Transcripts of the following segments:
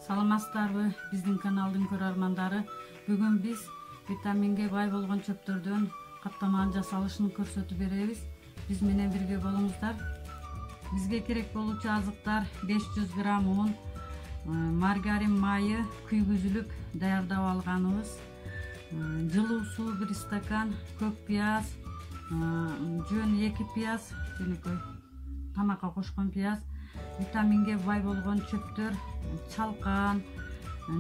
Саламатсыздарбы биздин каналдын көрөрмандары. Бүгүн биз витаминге бай болгон чөптөрдөн каттаманын жасалышын көрсөтүп беребиз. Биз менен бирге болуңуздар. Бизге керек болуучу азыктар 500 грамм un, маргарин майы күйгүзүлүп даярдап алганыбыз, жылуу суу 1 стакан, көк пияз, жөн 2 пияз, жөнөкөй тамакка кошкон пияз, витаминге бай болгон чөптөр, чалкан,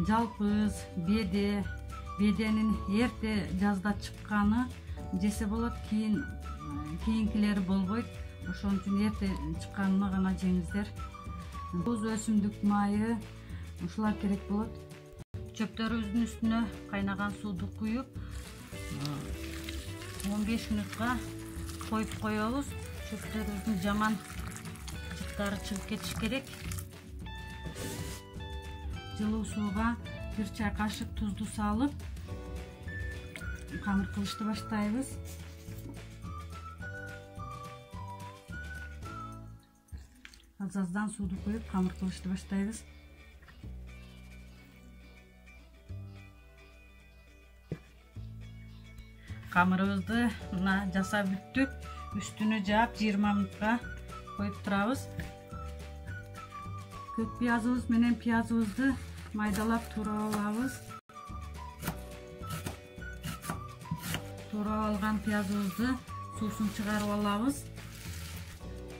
жалпыз, беде. Беденин эрте жазда чыкканы жесе болот, кийинкилери болбойт. Ошон үчүн эрте чыкканын гана жеңиздер. Туз, өсүмдүк майы, ушулар керек болот. Чөптөрүбүздүн үстүнө кайнаган сууду куюп 15 минутка коюп коебуз. Чөптөрүбүздүн жаман жыттары чыгып кетиш керек. Жылуу сууга 1 чай кашык тузду салып камыр кылышты баштайбыз. Аздан сууду коюп камыр кылышты баштайбыз. Камырыбызды мына жасап бүттүк. Үстүнө жаап 20 минутка коюп турабыз. Көк пиязыбыз менен пиязыбызды майдалап туурап алабыз. Туурап алган пиязыбызды суусун чыгарып алабыз.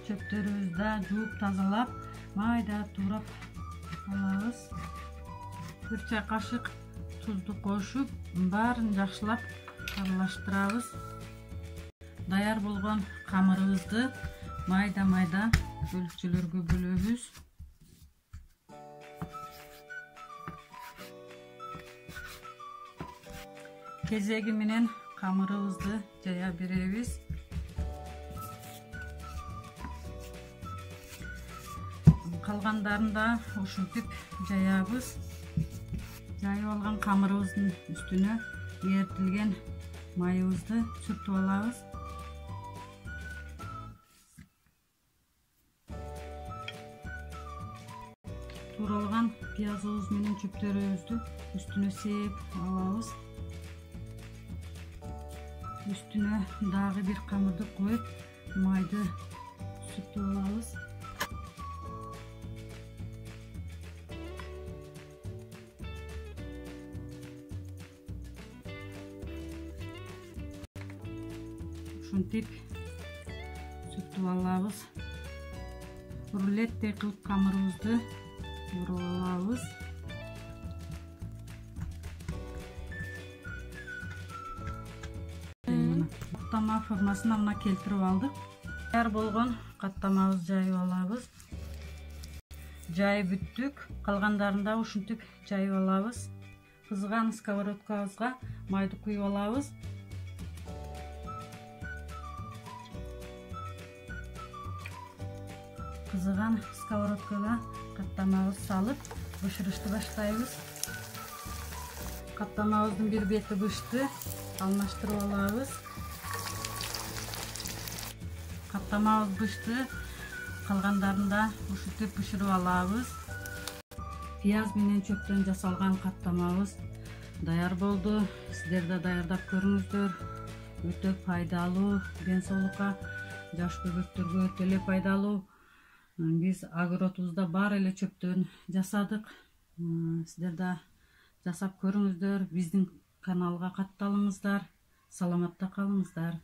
Чөптөрүбүздү жууп тазалап, майда туурап алабыз. 1 чай кашык тузду кошуп, баарын жакшылап аралаштырабыз. Даяр болгон камырыбызды майда бөлүкчөлөргө бөлөбүз. Кезеги менен камырыбызды жая беребиз. Калгандарын да ушинтип жаябыз. Жайып алган камырыбыздын үстүнө эритилген майыбызды сүртүп алабыз. Тууралган пиязыбыз менен чөптөрүбүздү үстүнө сээп алабыз. Үстүнө дагы бир камырды коюп, майды сүртүп алабыз. Ушинтип сүртүп алабыз. Рулеттей кылып камырыбызды урап алабыз. Каттама формасына мына келтирип алдык. Даяр болгон каттамабызды жайып алабыз. Жайып бүттүк. Калгандарын да ушинтип жайып алабыз. Кызган сковородкабызга майды куюп алабыз. Кызган сковородкага каттамабызды салып, бышырышты баштайбыз. Каттамабыздын бир бети бышты, алмаштырып алабыз. Каттамабыз бышты, калгандарын да ушинтип бышырып алабыз. Пияз менен чөптөн жасалган каттамабыз даяр болду. Сиздер да даярдап көрүңүздөр. Өтө пайдалуу, ден соолукка, жаш көбөктөргө өтө эле пайдалуу. Биз огородубузда бар эле чөптөн жасадык. Сиздер да жасап көрүңүздөр. Биздин каналга катталыңыздар. Саламатта калыңыздар.